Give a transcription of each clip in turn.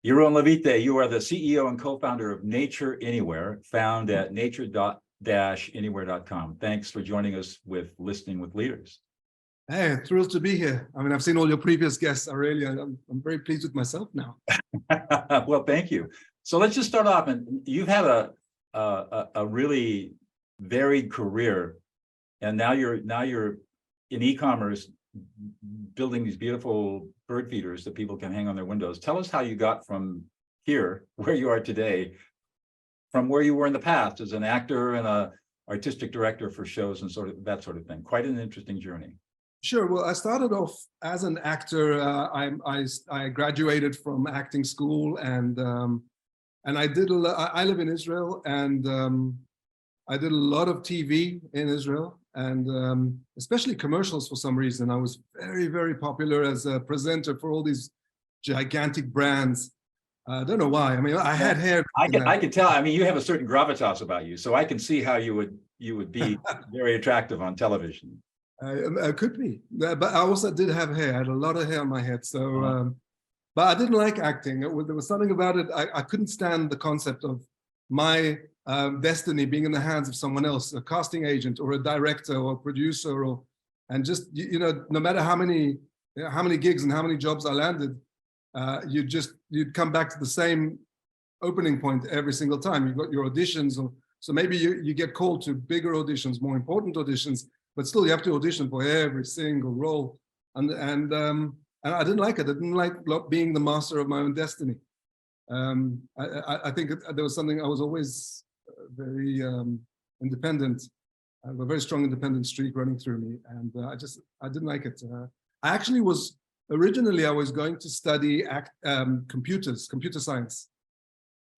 Yaron Levite, you are the CEO and co-founder of Nature Anywhere, found at nature-anywhere.com. Thanks for joining us with Listening with Leaders. Hey, thrilled to be here. I mean, I've seen all your previous guests, Aurelia. I'm very pleased with myself now. Well, thank you. So let's just start off. And you've had a really varied career, and now you're in e-commerce, building these beautiful bird feeders that people can hang on their windows. Tell us how you got from here, where you are today, from where you were in the past as an actor and a artistic director for shows and that sort of thing. Quite an interesting journey. Sure. Well, I started off as an actor. I graduated from acting school, and I did I live in Israel, and I did a lot of TV in Israel, and especially commercials for some reason. I was very, very popular as a presenter for all these gigantic brands. I don't know why. I mean, I had hair. I can tell. I mean, you have a certain gravitas about you, so I can see how you would be very attractive on television. I could be, but I also did have hair. I had a lot of hair on my head. So, but I didn't like acting. There was something about it. I couldn't stand the concept of my destiny being in the hands of someone else, a casting agent or a director or a producer, and just, you know, no matter how many gigs and how many jobs I landed, you'd come back to the same opening point every single time. You got your auditions, so maybe you get called to bigger auditions, more important auditions, but still you have to audition for every single role. And I didn't like it. I didn't like being the master of my own destiny. I think there was something, I was always very independent. I have a very strong independent streak running through me. And I didn't like it. I actually originally I was going to study computer science.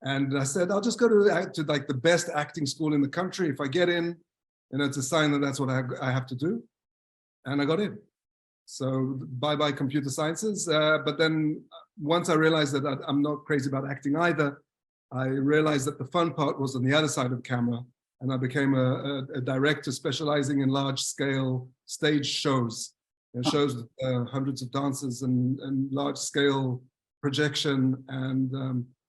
And I said, I'll just go to like the best acting school in the country. If I get in, you know, it's a sign that that's what I have to do. And I got in. So bye-bye computer sciences. But then once I realized that I'm not crazy about acting either, I realized that the fun part was on the other side of the camera. And I became a director specializing in large-scale stage shows. Shows with hundreds of dancers and large-scale projection. And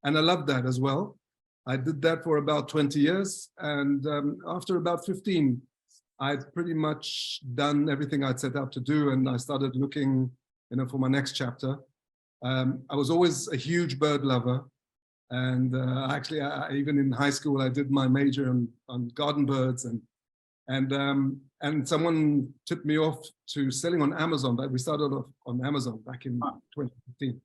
I loved that as well. I did that for about 20 years, and after about 15, I'd pretty much done everything I'd set out to do, and I started looking, you know, for my next chapter. I was always a huge bird lover, and actually, even in high school, I did my major on garden birds, and someone tipped me off to selling on Amazon. We started off on Amazon back in 2015,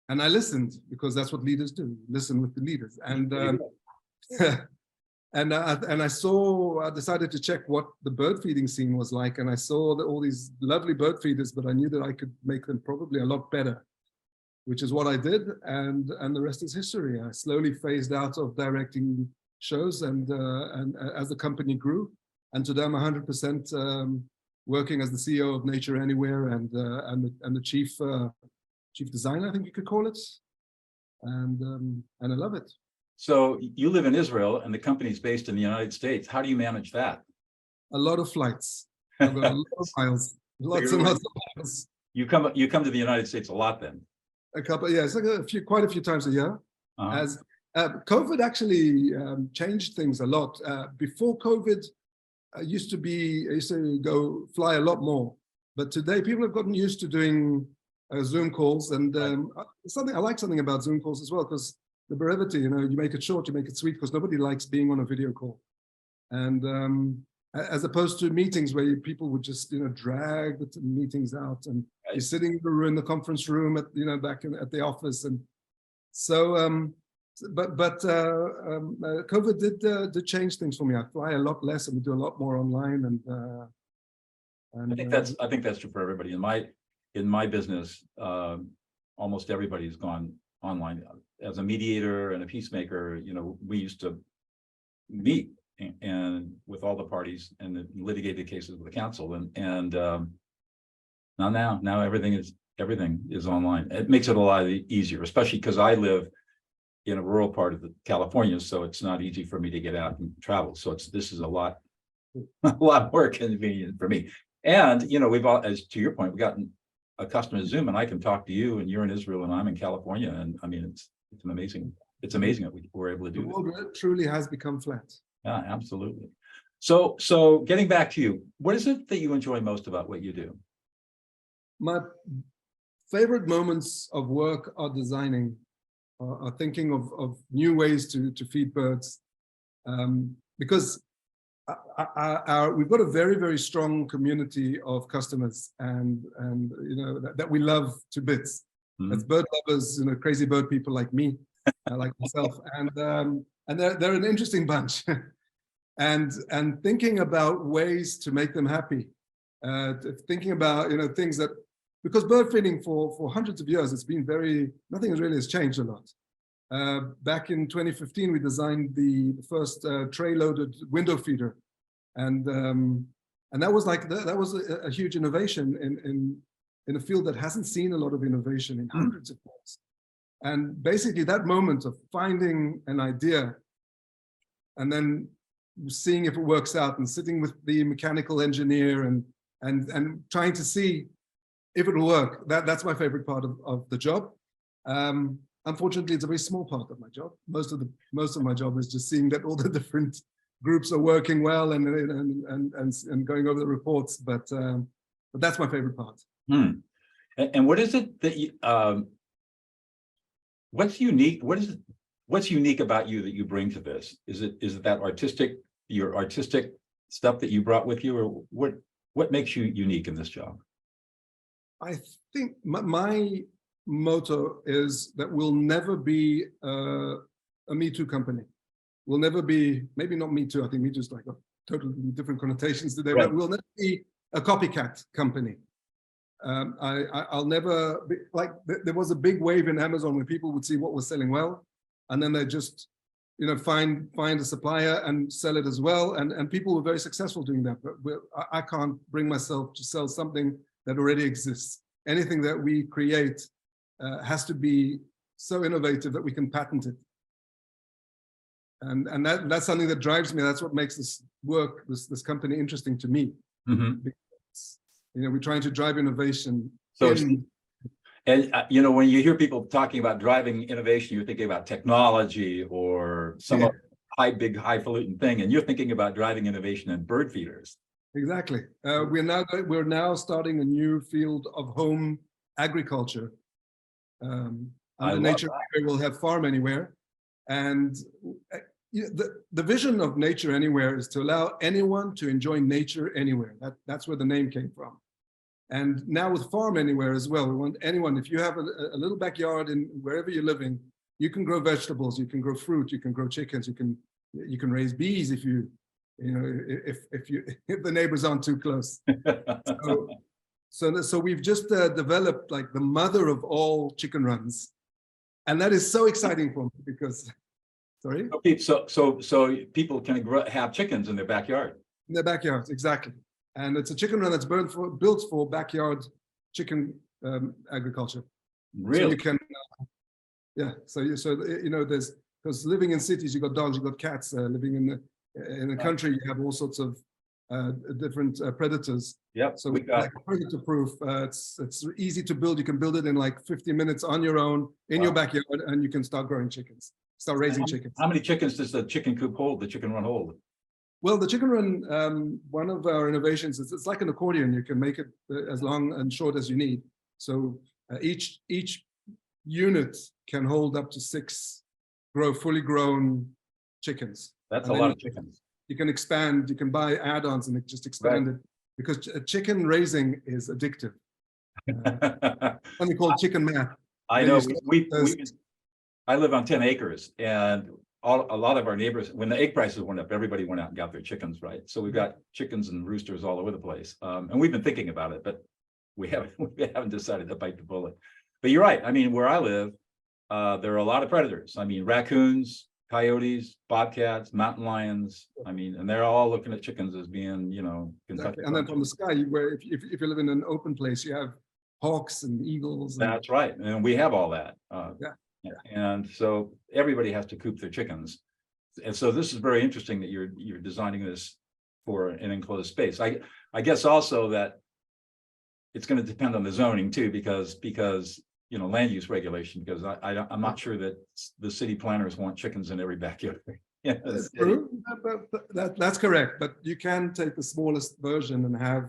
and I listened, because that's what leaders do, listen with the leaders. And I decided to check what the bird feeding scene was like. And I saw that all these lovely bird feeders, but I knew that I could make them probably a lot better, which is what I did. And the rest is history. I slowly phased out of directing shows, and as the company grew. And today I'm 100% working as the CEO of Nature Anywhere and the chief designer, I think you could call it, and I love it. So you live in Israel, and the company's based in the United States. How do you manage that? A lot of flights. I've got a lot of miles, lots and lots of miles. You come to the United States a lot, then? A couple, yeah, it's like quite a few times a year. As COVID actually changed things a lot. Before COVID, I used to go fly a lot more, but today people have gotten used to doing Zoom calls, and I like something about Zoom calls as well, because the brevity, you know, you make it short, you make it sweet, because nobody likes being on a video call. And as opposed to meetings where people would just, you know, drag the meetings out, and you're sitting in the conference room at, you know, back at the office. And so, but COVID did change things for me. I fly a lot less, and we do a lot more online. And I think that's true for everybody. In my business, almost everybody's gone online. As a mediator and a peacemaker, you know, we used to meet and with all the parties and litigate the cases with the council, and now everything is online. It makes it a lot easier, especially because I live in a rural part of California, so it's not easy for me to get out and travel. So this is a lot more convenient for me. And you know, we've all, as to your point, we've gotten a customer Zoom and I can talk to you and you're in Israel and I'm in California. And I mean, it's amazing that we're able to do The this. world truly has become flat. Yeah, absolutely. So getting back to you, what is it that you enjoy most about what you do? My favorite moments of work are designing, are thinking of new ways to feed birds, because we've got a very, very strong community of customers, and you know that we love to bits. As bird lovers, you know, crazy bird people like me, like myself, and they're an interesting bunch. and thinking about ways to make them happy, thinking about, you know, things that, because bird feeding for hundreds of years, it's been nothing really has changed a lot. Back in 2015, we designed the first tray-loaded window feeder, and that was like that was a huge innovation in a field that hasn't seen a lot of innovation in hundreds of years. And basically, that moment of finding an idea and then seeing if it works out, and sitting with the mechanical engineer and trying to see if it'll work, that's my favorite part of the job. Unfortunately, it's a very small part of my job. Most of my job is just seeing that all the different groups are working well and going over the reports. But that's my favorite part. And what is it that you what's unique? What's unique about you that you bring to this? Is it that your artistic stuff that you brought with you, or what makes you unique in this job? I think my motto is that we'll never be a Me Too company. We'll never be, maybe not Me Too, I think Me Too is like a totally different connotations today, right. But we'll never be a copycat company. I'll never be, like, there was a big wave in Amazon where people would see what was selling well, and then they just, you know, find a supplier and sell it as well. And people were very successful doing that, but I can't bring myself to sell something that already exists. Anything that we create has to be so innovative that we can patent it. And that's something that drives me. That's what makes this work, this company, interesting to me. Because, you know, we're trying to drive innovation. So you know, when you hear people talking about driving innovation, you're thinking about technology or some big highfalutin thing, and you're thinking about driving innovation in bird feeders. Exactly. We're now starting a new field of home agriculture. Under Nature Anywhere, we'll have Farm Anywhere, and the vision of Nature Anywhere is to allow anyone to enjoy nature anywhere. That's where the name came from. And now with Farm Anywhere as well, we want anyone, if you have a little backyard in wherever you're living, you can grow vegetables, you can grow fruit, you can grow chickens, you can raise bees if you know, if the neighbors aren't too close. So we've just developed like the mother of all chicken runs, and that is so exciting for me because, sorry. So people can have chickens in their backyard. In their backyards, exactly. And it's a chicken run that's built for backyard chicken agriculture. Really? So you can, yeah. So you know, because living in cities, you got dogs, you got cats. Living in the country, you have all sorts of different predators. Yep. So we got like predator proof. It's easy to build. You can build it in like 50 minutes on your own in your backyard, and you can start growing chickens. Start raising chickens. How many chickens does the chicken coop hold? The chicken run hold? Well, the chicken run, one of our innovations is it's like an accordion. You can make it as long and short as you need. So each unit can hold up to 6 fully grown chickens. That's a lot of chickens. You can expand, you can buy add-ons and just expand it, because chicken raising is addictive. Something called chicken math. I know. I live on 10 acres, and a lot of our neighbors, when the egg prices went up, everybody went out and got their chickens, right? So we've got chickens and roosters all over the place. And we've been thinking about it, but we haven't decided to bite the bullet. But you're right. I mean, where I live, there are a lot of predators. I mean, raccoons, coyotes, bobcats, mountain lions. I mean, and they're all looking at chickens as being, you know, exactly. And then from the sky, where if you live in an open place, you have hawks and eagles. That's right. And we have all that. Yeah. And so everybody has to coop their chickens. And so this is very interesting that you're designing this for an enclosed space. I guess also that it's going to depend on the zoning too, because you know, land use regulation, because I'm not sure that the city planners want chickens in every backyard. Yeah, That's true. That's correct. But you can take the smallest version and have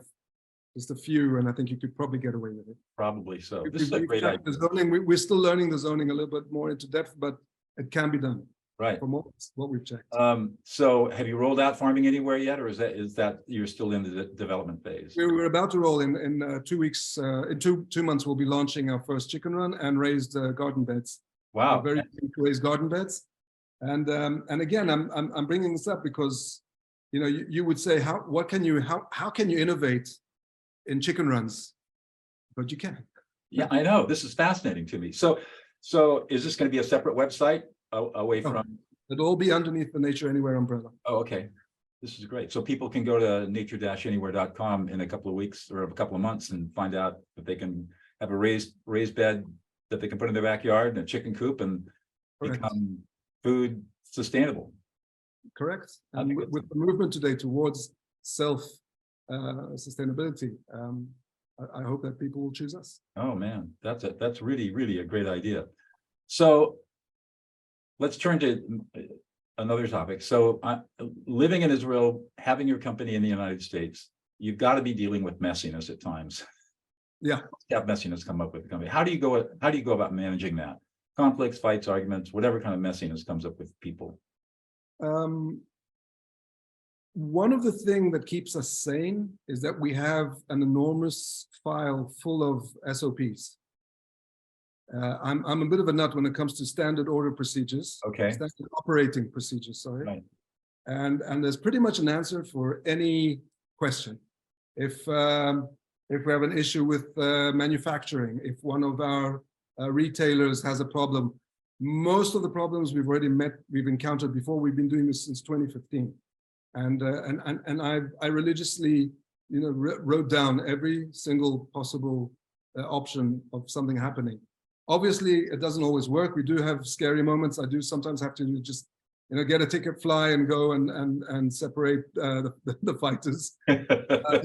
just a few, and I think you could probably get away with it. probably so. We- This is a we've great checked idea. the zoning. We're still learning the zoning a little bit more into depth, but it can be done Right. from what we've checked. So have you rolled out farming anywhere yet, or is that you're still in the development phase? We're about to roll in 2 weeks. In two months, we'll be launching our first chicken run and raised garden beds. Wow. Very raised garden beds. And again, I'm bringing this up because, you know, you would say, how can you innovate in chicken runs? But you can. Yeah, I know. This is fascinating to me. So is this going to be a separate website away from? It'll all be underneath the Nature Anywhere umbrella. Oh, okay. This is great. So people can go to nature-anywhere.com in a couple of weeks or a couple of months and find out that they can have a raised bed that they can put in their backyard and a chicken coop and Correct. become food sustainable. Correct. I And think with the movement today towards self sustainability, I hope that people will choose us. Oh man, that's really a great idea. So let's turn to another topic. So living in Israel, having your company in the United States, you've got to be dealing with messiness at times. Yeah. Have messiness come up with the company. How do you go about managing that? Conflicts, fights, arguments, whatever kind of messiness comes up with people. One of the things that keeps us sane is that we have an enormous file full of SOPs. I'm a bit of a nut when it comes to standard order procedures. Okay. Standard operating procedures, sorry. Right. And there's pretty much an answer for any question. If we have an issue with manufacturing, if one of our retailers has a problem, most of the problems we've encountered before. We've been doing this since 2015. And I religiously, you know, wrote down every single possible option of something happening. Obviously, it doesn't always work. We do have scary moments. I do sometimes have to just, you know, get a ticket, fly, and go and separate the fighters, you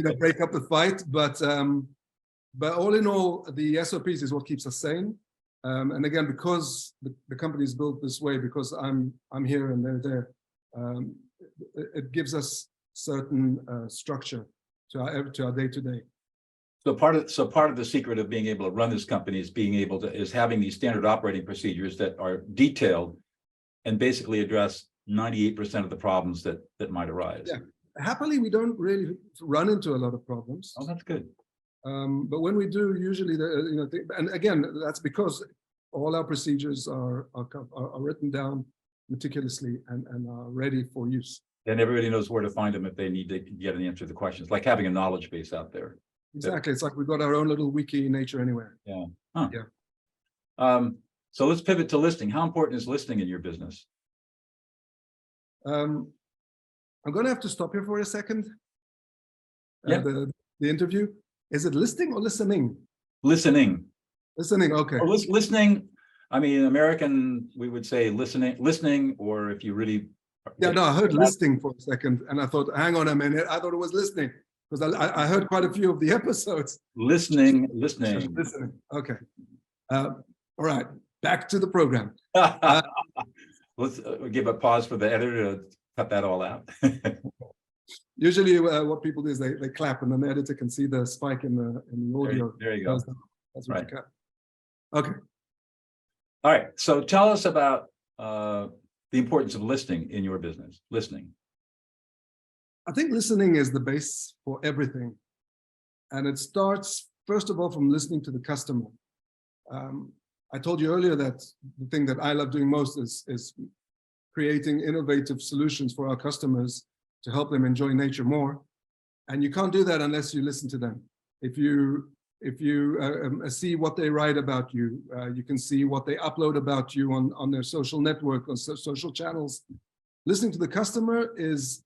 know, break up the fight. But all in all, the SOPs is what keeps us sane. And again, because the company is built this way, because I'm here and they're there. It gives us certain structure to our day-to-day. So part of the secret of being able to run this company is having these standard operating procedures that are detailed and basically address 98% of the problems that might arise. Yeah, happily we don't really run into a lot of problems. Oh, that's good. But when we do, usually and again, that's because all our procedures are written down meticulously and are ready for use. And everybody knows where to find them if they need to get an answer to the questions, like having a knowledge base out there. Exactly. It's like we've got our own little wiki, Nature Anywhere. Yeah. Huh. Yeah. So let's pivot to listing. How important is listing in your business? I'm going to have to stop here for a second. Yeah. The interview. Is it listing or listening? Listening. Listening. Okay. Or listening. I mean, American, we would say listening, or if you really. Yeah, no, I heard listing for a second and I thought, hang on a minute. I thought it was listening because I heard quite a few of the episodes. Listening. Listening. Okay. All right. Back to the program. Let's give a pause for the editor to cut that all out. Usually what people do is they clap and then the editor can see the spike in the audio. There you go. That's what Right. you cut. Okay. All right. So tell us about the importance of listening in your business. Listening. I think listening is the base for everything. And it starts, first of all, from listening to the customer. I told you earlier that the thing that I love doing most is creating innovative solutions for our customers to help them enjoy nature more. And you can't do that unless you listen to them. If you see what they write about you, you can see what they upload about you on their social network, on social channels. Listening to the customer is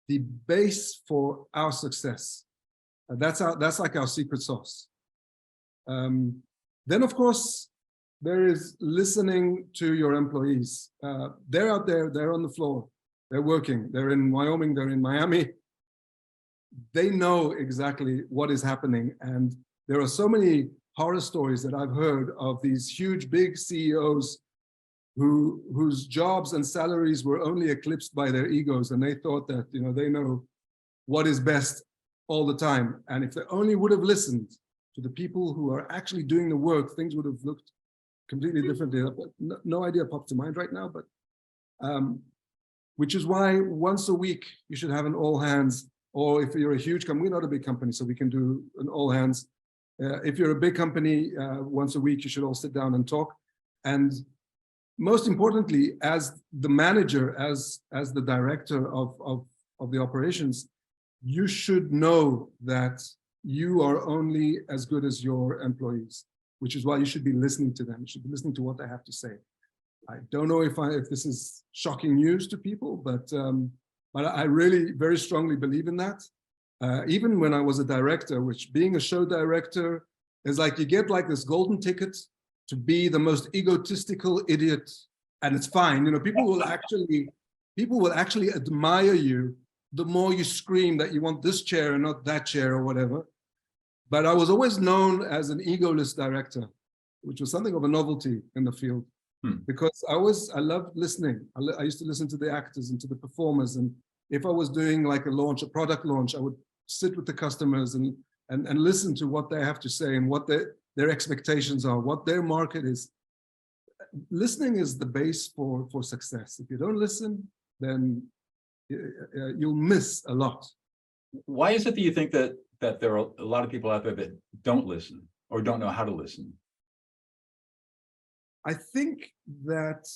the base for our success. That's like our secret sauce. Then, of course, there is listening to your employees. They're out there, they're on the floor, they're working, they're in Wyoming, they're in Miami. They know exactly what is happening. And There are so many horror stories that I've heard of these huge, big CEOs whose jobs and salaries were only eclipsed by their egos, and they thought that, you know, they know what is best all the time. And if they only would have listened to the people who are actually doing the work, things would have looked completely differently. No idea pops to mind right now, but which is why once a week you should have an all hands, or if you're a huge company, we're not a big company, so we can do an all hands. If you're a big company, once a week you should all sit down and talk. And most importantly, as the manager, as the director of the operations, you should know that you are only as good as your employees, which is why you should be listening to them. You should be listening to what they have to say. I don't know if this is shocking news to people, but I really very strongly believe in that. Even when I was a director, which being a show director is like you get like this golden ticket to be the most egotistical idiot, and it's fine. You know, people will actually admire you the more you scream that you want this chair and not that chair or whatever. But I was always known as an egoless director, which was something of a novelty in the field. Because I loved listening. I used to listen to the actors and to the performers. And if I was doing like a product launch, I would sit with the customers and listen to what they have to say and what their expectations are, what their market is. Listening is the base for success. If you don't listen, then you'll miss a lot. Why is it that you think that there are a lot of people out there that don't listen or don't know how to listen? I think that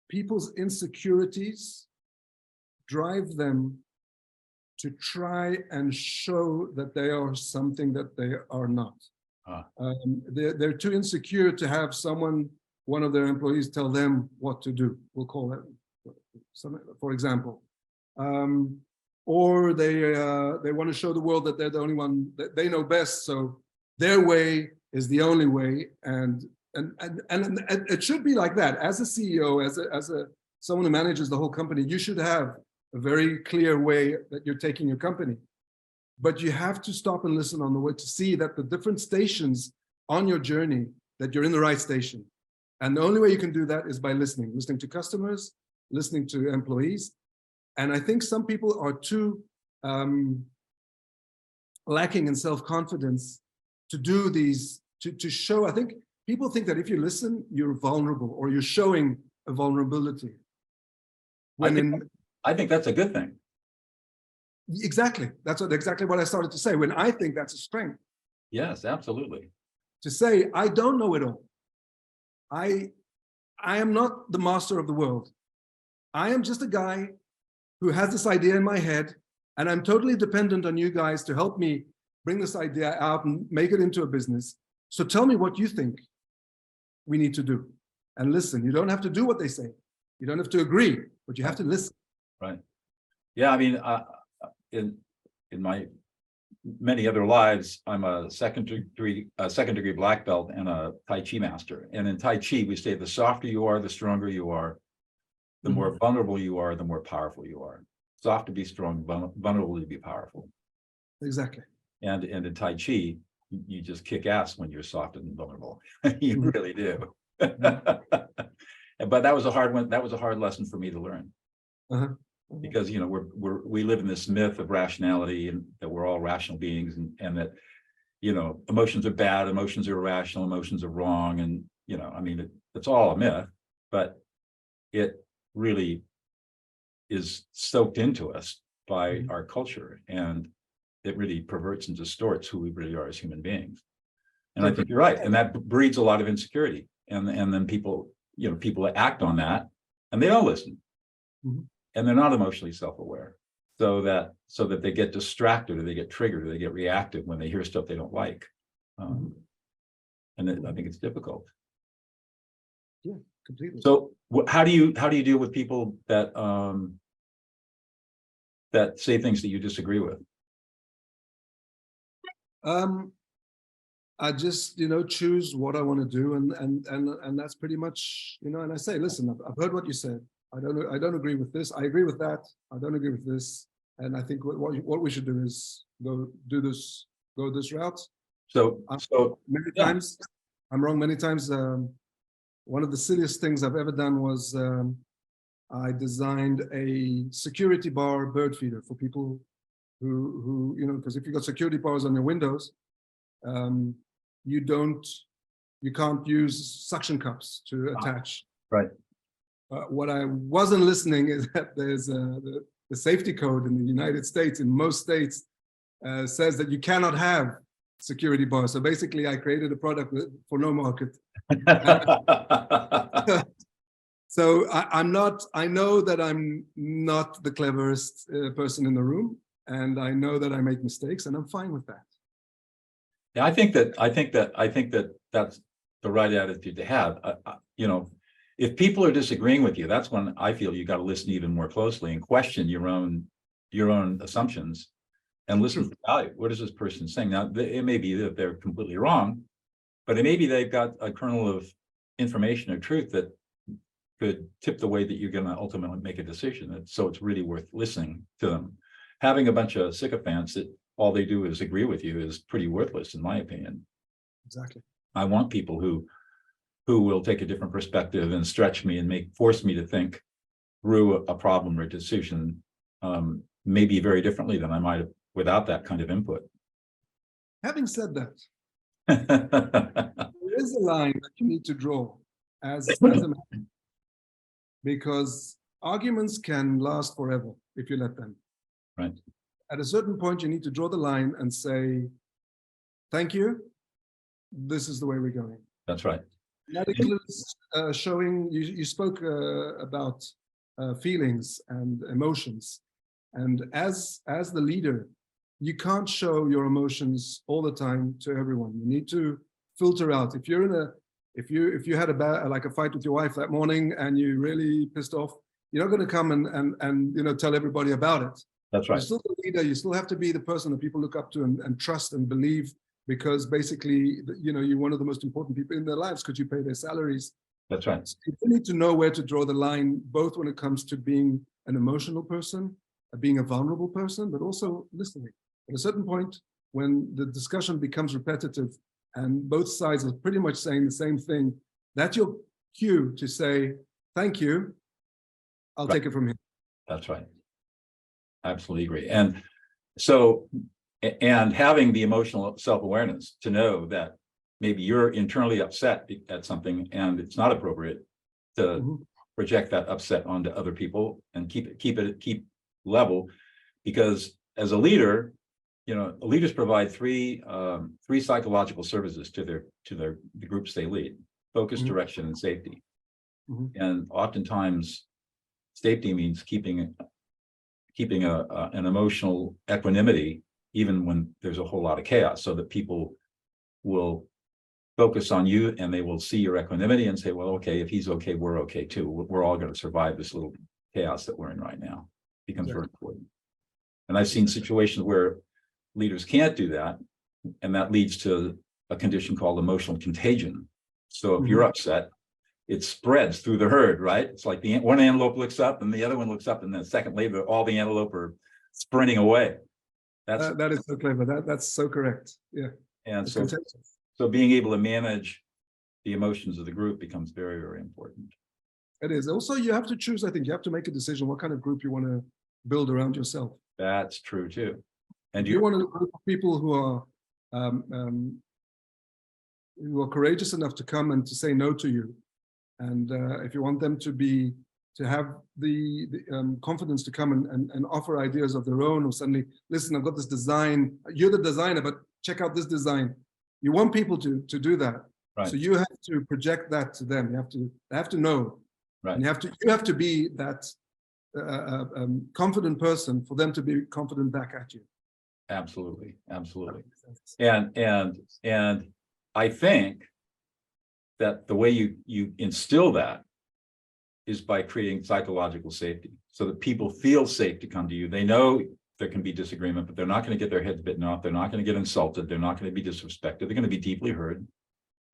people's insecurities drive them to try and show that they are something that they are not. They're too insecure to have one of their employees tell them what to do. We'll call that, for example. Or they want to show the world that they're the only one, that they know best, so their way is the only way. And it should be like that. As a CEO, as someone who manages the whole company, you should have a very clear way that you're taking your company. But you have to stop and listen on the way to see that the different stations on your journey, that you're in the right station. And the only way you can do that is by listening to customers, listening to employees. And I think some people are too lacking in self-confidence to do these, to show. I think people think that if you listen, you're vulnerable or you're showing a vulnerability. I think that's a good thing. Exactly. That's exactly what I started to say. When I think that's a strength. Yes, absolutely. To say, I don't know it all. I am not the master of the world. I am just a guy who has this idea in my head, and I'm totally dependent on you guys to help me bring this idea out and make it into a business. So tell me what you think we need to do. And listen, you don't have to do what they say. You don't have to agree, but you have to listen. Right. Yeah, I mean, in my many other lives, I'm a second degree black belt and a Tai Chi master. And in Tai Chi, we say the softer you are, the stronger you are. The more vulnerable you are, the more powerful you are. Soft to be strong, vulnerable to be powerful. Exactly. And in Tai Chi, you just kick ass when you're soft and vulnerable. You really do. But that was a hard one. That was a hard lesson for me to learn. Because, you know, we live in this myth of rationality and that we're all rational beings, and that, you know, emotions are bad, emotions are irrational, emotions are wrong. And, you know, I mean, it's all a myth, but it really is soaked into us by our culture, and it really perverts and distorts who we really are as human beings. And I think you're right. And that breeds a lot of insecurity. And then people, you know, people act on that and they don't listen. And they're not emotionally self-aware, so that they get distracted or they get triggered or they get reactive when they hear stuff they don't like. And I think it's difficult. Yeah, completely. So how do you deal with people that that say things that you disagree with? I just, you know, choose what I want to do, and that's pretty much, you know. And I say, listen, I've heard what you said. I don't agree with this. I agree with that. I don't agree with this. And I think what we should do is go this route. So, Many yeah. times, I'm wrong many times. One of the silliest things I've ever done was I designed a security bar bird feeder for people who because if you've got security bars on your windows, you can't use suction cups to attach. Right. What I wasn't listening is that there's the safety code in the United States, in most states, says that you cannot have security bars. So basically, I created a product for no market. So I know that I'm not the cleverest person in the room, and I know that I make mistakes, and I'm fine with that. Yeah, I think that that's the right attitude to have. If people are disagreeing with you, that's when I feel you got to listen even more closely and question your own assumptions and listen to value. What is this person saying? Now, it may be that they're completely wrong, but it may be they've got a kernel of information or truth that could tip the way that you're going to ultimately make a decision. So it's really worth listening to them. Having a bunch of sycophants that all they do is agree with you is pretty worthless, in my opinion. Exactly. I want people who will take a different perspective and stretch me and force me to think through a problem or decision, maybe very differently than I might have without that kind of input. Having said that, there is a line that you need to draw as a man, because arguments can last forever if you let them. Right. At a certain point, you need to draw the line and say, thank you, this is the way we're going. That's right. That includes showing, you spoke about feelings and emotions. And as the leader, you can't show your emotions all the time to everyone. You need to filter out. If you're if you had a fight with your wife that morning and you're really pissed off, you're not going to come and tell everybody about it. That's right. You're still the leader. You still have to be the person that people look up to and trust and believe, because basically, you're one of the most important people in their lives because you pay their salaries. That's right. So you need to know where to draw the line, both when it comes to being an emotional person, being a vulnerable person, but also listening. At a certain point, when the discussion becomes repetitive and both sides are pretty much saying the same thing, that's your cue to say, thank you, I'll take it from here. That's right. Absolutely agree. And so, and having the emotional self-awareness to know that maybe you're internally upset at something and it's not appropriate to project that upset onto other people and keep level, because as a leader, leaders provide three psychological services to the groups they lead: focus, direction, and safety. And oftentimes safety means keeping an emotional equanimity even when there's a whole lot of chaos, so that people will focus on you and they will see your equanimity and say, well, okay, if he's okay, we're okay too. We're all going to survive this little chaos that we're in right now. It becomes very important. And I've seen situations where leaders can't do that, and that leads to a condition called emotional contagion. So if you're upset, it spreads through the herd, right? It's like one antelope looks up and the other one looks up, and then a second later, all the antelope are sprinting away. That is so clever. That's so correct. Yeah. And so being able to manage the emotions of the group becomes very, very important. It is. Also, you have to choose, I think you have to make a decision what kind of group you want to build around yourself. That's true too. And you want a group of people who are courageous enough to come and to say no to you. And if you want them to have the confidence to come and offer ideas of their own, or suddenly, listen, I've got this design, you're the designer, but check out this design. You want people to do that. Right. So you have to project that to them. They have to know. Right. And you have to be that confident person for them to be confident back at you. Absolutely. And I think that the way you instill that is by creating psychological safety, so that people feel safe to come to you. They know there can be disagreement, but they're not going to get their heads bitten off. They're not going to get insulted. They're not going to be disrespected. They're going to be deeply heard,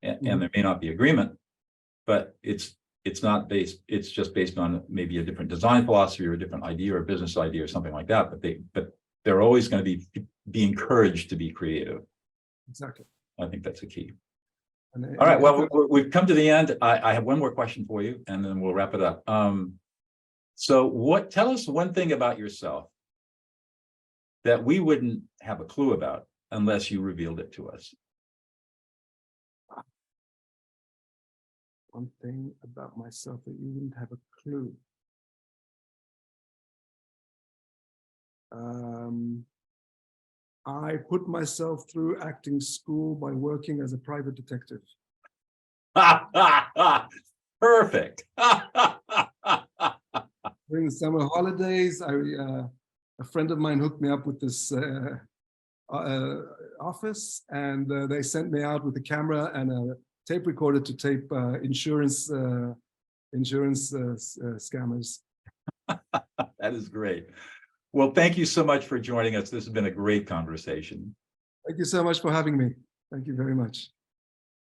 and there may not be agreement, but it's just based on maybe a different design philosophy or a different idea or a business idea or something like that. But they're always going to be encouraged to be creative. Exactly. I think that's a key. And All right, well, we've come to the end. I have one more question for you, and then we'll wrap it up. So tell us one thing about yourself that we wouldn't have a clue about unless you revealed it to us. one thing about myself that you wouldn't have a clue. I put myself through acting school by working as a private detective. Perfect. During the summer holidays, a friend of mine hooked me up with this office, and they sent me out with a camera and a tape recorder to tape insurance scammers. That is great. Well, thank you so much for joining us. This has been a great conversation. Thank you so much for having me. Thank you very much.